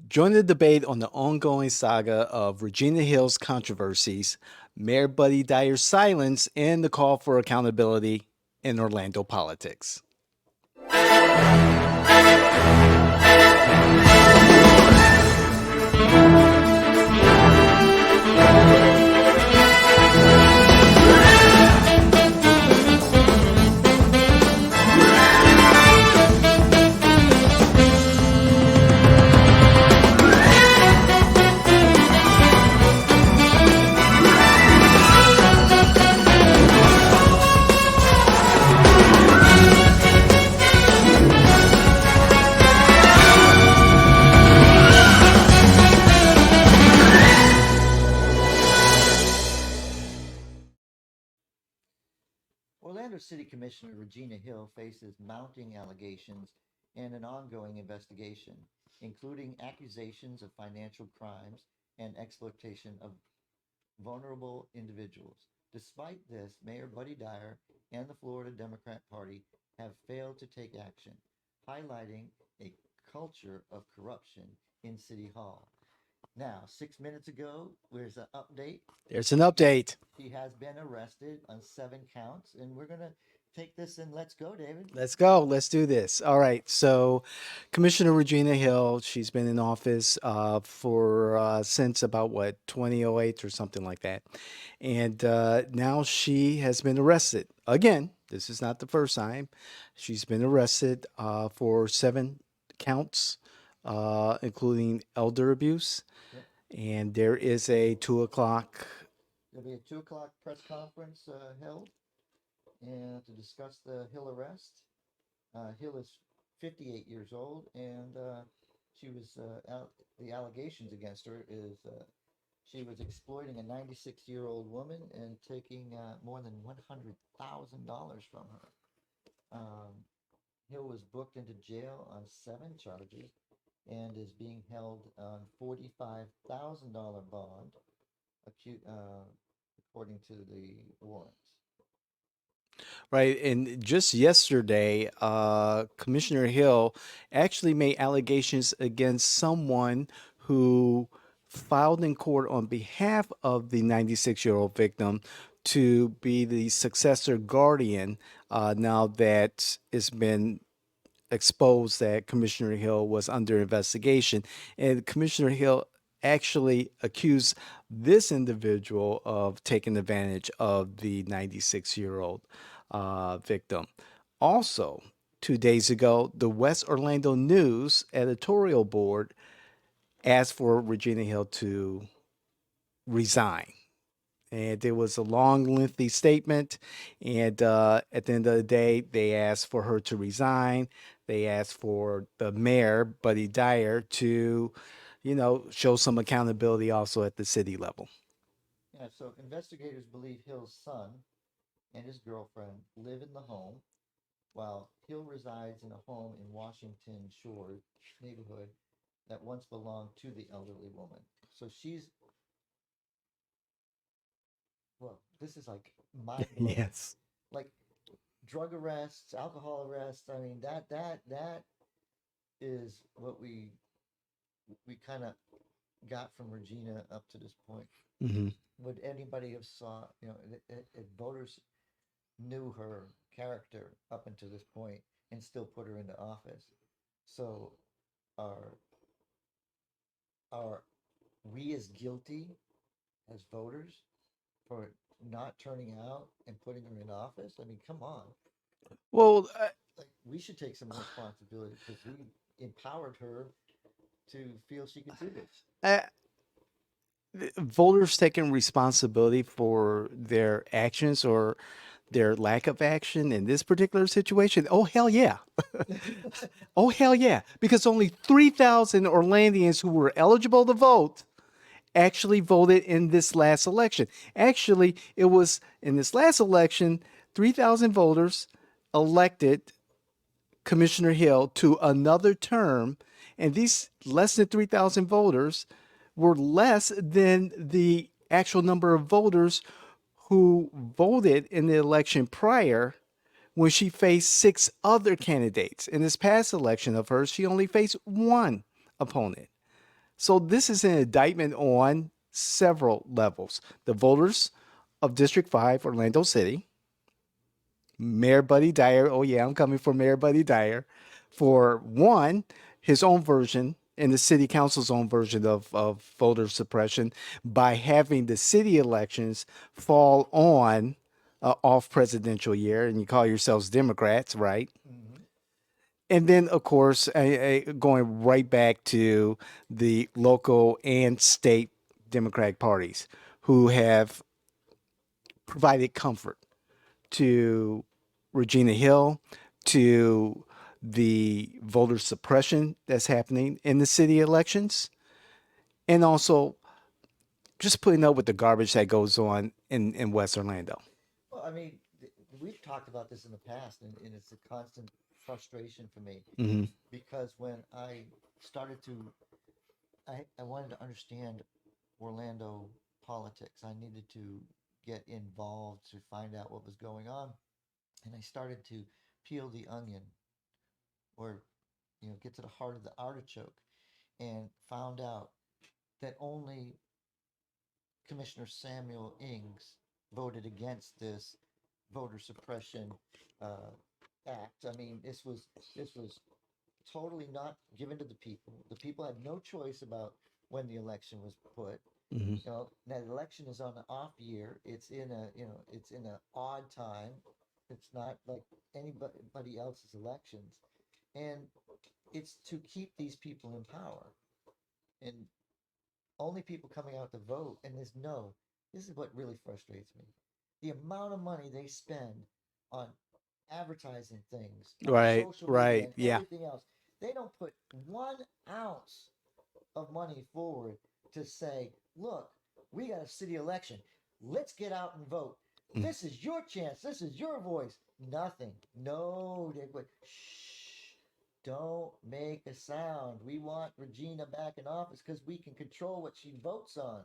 Join the debate on the ongoing saga of Regina Hill's controversies, Mayor Buddy Dyer's silence, and the call for accountability in Orlando politics. Orlando City Commissioner Regina Hill faces mounting allegations and an ongoing investigation, including accusations of financial crimes and exploitation of vulnerable individuals. Despite this, Mayor Buddy Dyer and the Florida Democrat Party have failed to take action, highlighting a culture of corruption in City Hall. Now, 6 minutes ago, there's an update. There's an update. He has been arrested on 7 counts, and we're going to take this and let's go, David. Let's go. Let's do this. All right. So, Commissioner Regina Hill, she's been in office for since about what 2008 or something like that, and now she has been arrested again. This is not the first time. She's been arrested for 7 counts, including elder abuse, Yep. and there is a 2 o'clock. There'll be a 2 o'clock press conference held and to discuss the Hill arrest. Hill is 58 years old, and she was the allegations against her is she was exploiting a 96-year-old woman and taking more than $100,000 from her. Hill was booked into jail on 7 charges and is being held on $45,000 bond, according to the warrants. Right. And just yesterday, Commissioner Hill actually made allegations against someone who filed in court on behalf of the 96-year-old victim to be the successor guardian now that it's been exposed that Commissioner Hill was under investigation. And Commissioner Hill actually accused this individual of taking advantage of the 96-year-old victim. Also, 2 days ago, the West Orlando News editorial board asked for Regina Hill to resign. And there was a long, lengthy statement. And at the end of the day, they asked for her to resign. They asked for the mayor, Buddy Dyer, to, show some accountability also at the city level. Yeah, so investigators believe Hill's son and his girlfriend live in the home, while Hill resides in a home in Washington Shores neighborhood that once belonged to the elderly woman. So she's, well, this is like mind blowing. Yes. Like drug arrests, alcohol arrests. I mean, that is what we kind of got from Regina up to this point. Hmm. Would anybody have saw, if voters knew her character up until this point and still put her into office? So are are we as guilty as voters for not turning out and putting her in office? I mean, come on. Well, Like we should take some responsibility because we empowered her to feel she could do this. uh, voters taking responsibility for their actions or their lack of action in this particular situation? Oh, hell yeah. Oh, hell yeah. Because only 3,000 Orlandians who were eligible to vote actually voted in this last election. Actually, it was in this last election, 3,000 voters elected Commissioner Hill to another term, and these less than 3,000 voters were less than the actual number of voters who voted in the election prior when she faced 6 other candidates. In this past election of hers, she only faced one opponent. So this is an indictment on several levels. The voters of District 5, Orlando City, Mayor Buddy Dyer. Oh, yeah, I'm coming for Mayor Buddy Dyer. For one, his own version and the city council's own version of voter suppression by having the city elections fall on off presidential year, and you call yourselves Democrats, right? Mm-hmm. And then, of course, going right back to the local and state Democratic parties who have provided comfort to Regina Hill, to the voter suppression that's happening in the city elections, and also just putting up with the garbage that goes on in West Orlando. Well, I mean, we've talked about this in the past, and it's a constant frustration for me Hmm. because when I started to, I wanted to understand Orlando politics. I needed to get involved to find out what was going on, and I started to peel the onion, or get to the heart of the artichoke, and found out that only Commissioner Samuel Ings voted against this voter suppression uh, act. I mean, this was totally not given to the people. The people had no choice about when the election was put. Hmm. That election is on an off year. It's in an odd time. It's not like anybody else's elections, and it's to keep these people in power. And only people coming out to vote, and this is what really frustrates me. The amount of money they spend on advertising things, on Right, social media, right, and yeah. everything else. They don't put 1 ounce of money forward to say, look, we got a city election. Let's get out and vote. Mm. This is your chance. This is your voice. Nothing. No, they would. Shh. Don't make a sound. We want Regina back in office because we can control what she votes on.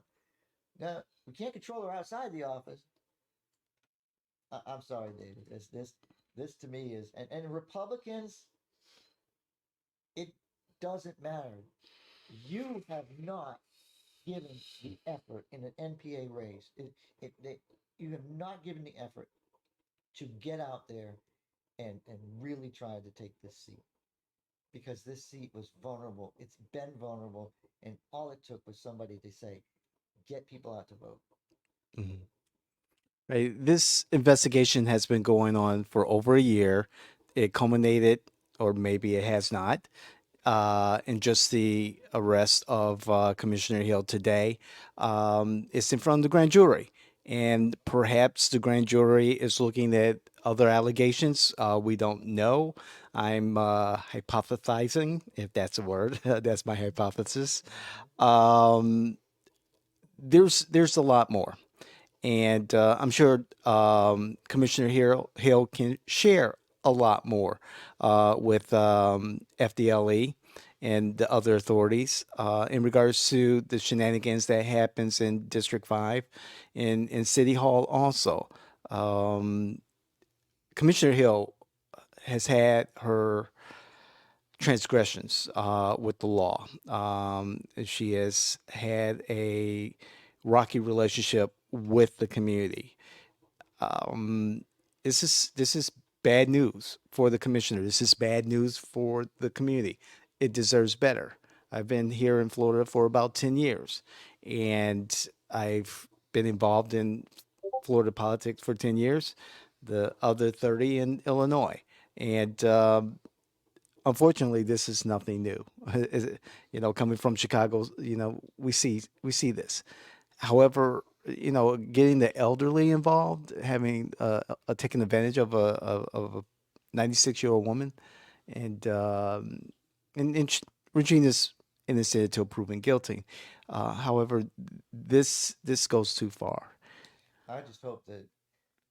Now, we can't control her outside the office. I'm sorry, David. This to me is, and Republicans, it doesn't matter. You have not given the effort in an NPA race. You have not given the effort to get out there and really try to take this seat because this seat was vulnerable. It's been vulnerable, and all it took was somebody to say, get people out to vote. Mhm. Right. This investigation has been going on for over a year. It culminated, or maybe it has not, in just the arrest of Commissioner Hill today. It's in front of the grand jury. And perhaps the grand jury is looking at other allegations. We don't know. I'm hypothesizing, if that's a word. That's my hypothesis. Mm-hmm. Um, there's a lot more. And I'm sure Commissioner Hill can share a lot more with FDLE and the other authorities in regards to the shenanigans that happens in District 5 in City Hall also. Um, Commissioner Hill has had her transgressions with the law. She has had a rocky relationship with the community. Um, this is bad news for the commissioner. This is bad news for the community. It deserves better. I've been here in Florida for about 10 years, and I've been involved in Florida politics for 10 years, the other 30 in Illinois. And unfortunately, this is nothing new. Coming from Chicago, we see this. However, getting the elderly involved, having taking advantage of a 96-year-old woman, and Regina's innocent until proven guilty. However, this goes too far. I just hope that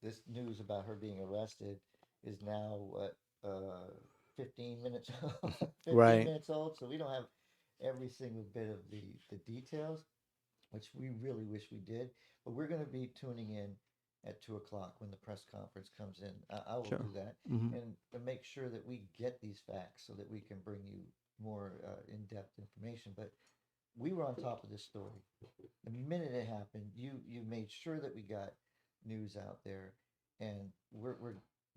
this news about her being arrested is now what 15 minutes 15 Right. minutes old, so we don't have every single bit of the details, which we really wish we did. But we're going to be tuning in at 2 o'clock when the press conference comes in. I will Sure. do that Hmm. and to make sure that we get these facts so that we can bring you more in-depth information. But we were on top of this story. The minute it happened, you made sure that we got news out there, and we're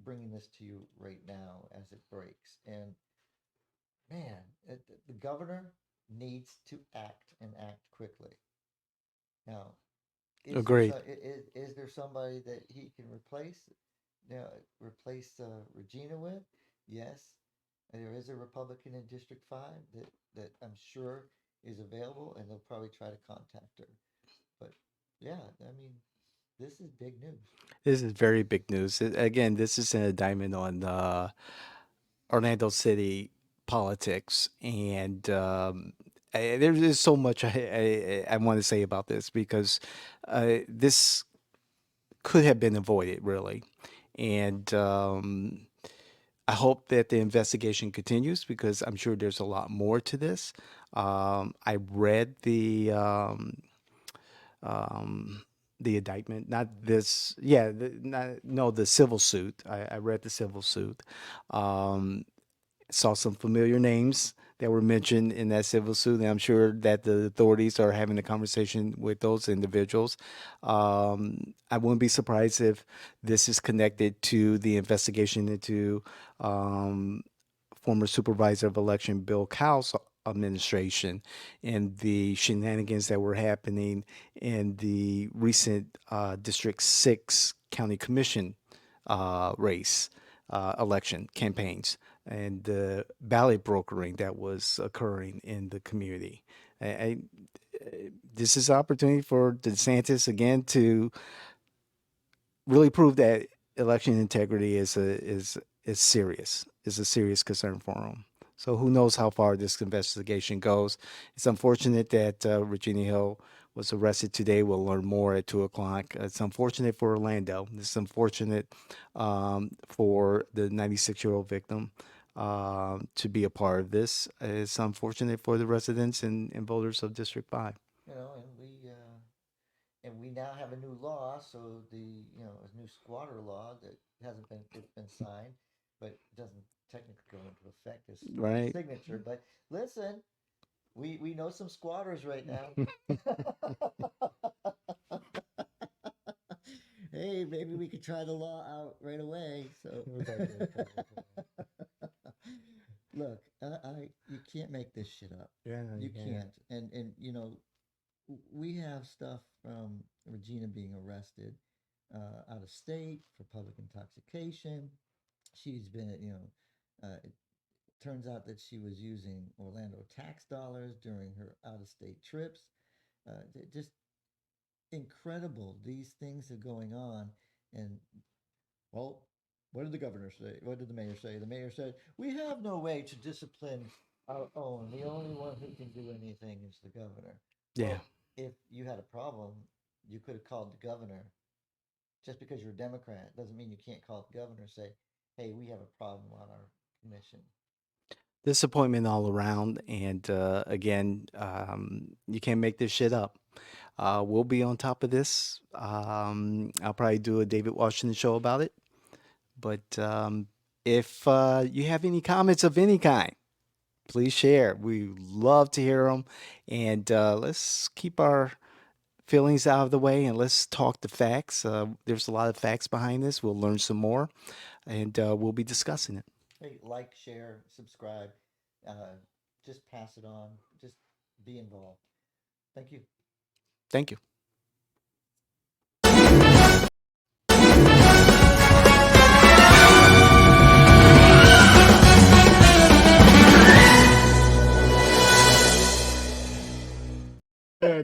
bringing this to you right now as it breaks. And man, the governor needs to act and act quickly. Now, Agreed. is there somebody that he can replace? You know, replace Regina with? Yes, there is a Republican in District 5 that I'm sure is available, and they'll probably try to contact her. But yeah, I mean, this is big news. This is very big news. Again, this is an indictment on Orlando City politics, and there's so much I want to say about this because this could have been avoided, really. And I hope that the investigation continues because I'm sure there's a lot more to this. I read the indictment, not this, yeah, no, the civil suit. I read the civil suit. Um, Saw some familiar names that were mentioned in that civil suit, and I'm sure that the authorities are having a conversation with those individuals. I wouldn't be surprised if this is connected to the investigation into um, former supervisor of election Bill Cow's administration and the shenanigans that were happening in the recent District 6 County Commission race election campaigns and the ballot brokering that was occurring in the community. I, this is an opportunity for DeSantis again to really prove that election integrity is serious, is a serious concern for him. So who knows how far this investigation goes? It's unfortunate that Regina Hill was arrested today. We'll learn more at 2 o'clock. It's unfortunate for Orlando. It's unfortunate for the 96-year-old victim to be a part of this. It's unfortunate for the residents and voters of District 5. You know, and we now have a new law, so a new squatter law that hasn't been it's been signed, but doesn't technically go into effect as a Right? signature. But listen, we know some squatters right now. Hey, maybe we could try the law out right away. So look, you can't make this shit up. Yeah, You yeah. can't. And we have stuff from Regina being arrested out of state for public intoxication. She's been, it turns out that she was using Orlando tax dollars during her out of state trips. Just incredible. These things are going on. And, well, what did the governor say? What did the mayor say? The mayor said, we have no way to discipline our own. The only one who can do anything is the governor. Yeah. Well, if you had a problem, you could have called the governor. Just because you're a Democrat doesn't mean you can't call the governor and say, hey, we have a problem on our commission. Disappointment all around. And again, you can't make this shit up. We'll be on top of this. I'll probably do a David Washington show about it. But if you have any comments of any kind, please share. We love to hear them. And let's keep our feelings out of the way and let's talk the facts. There's a lot of facts behind this. We'll learn some more and we'll be discussing it. Hey, like, share, subscribe. Uh, just pass it on. Just be involved. Thank you. Thank you.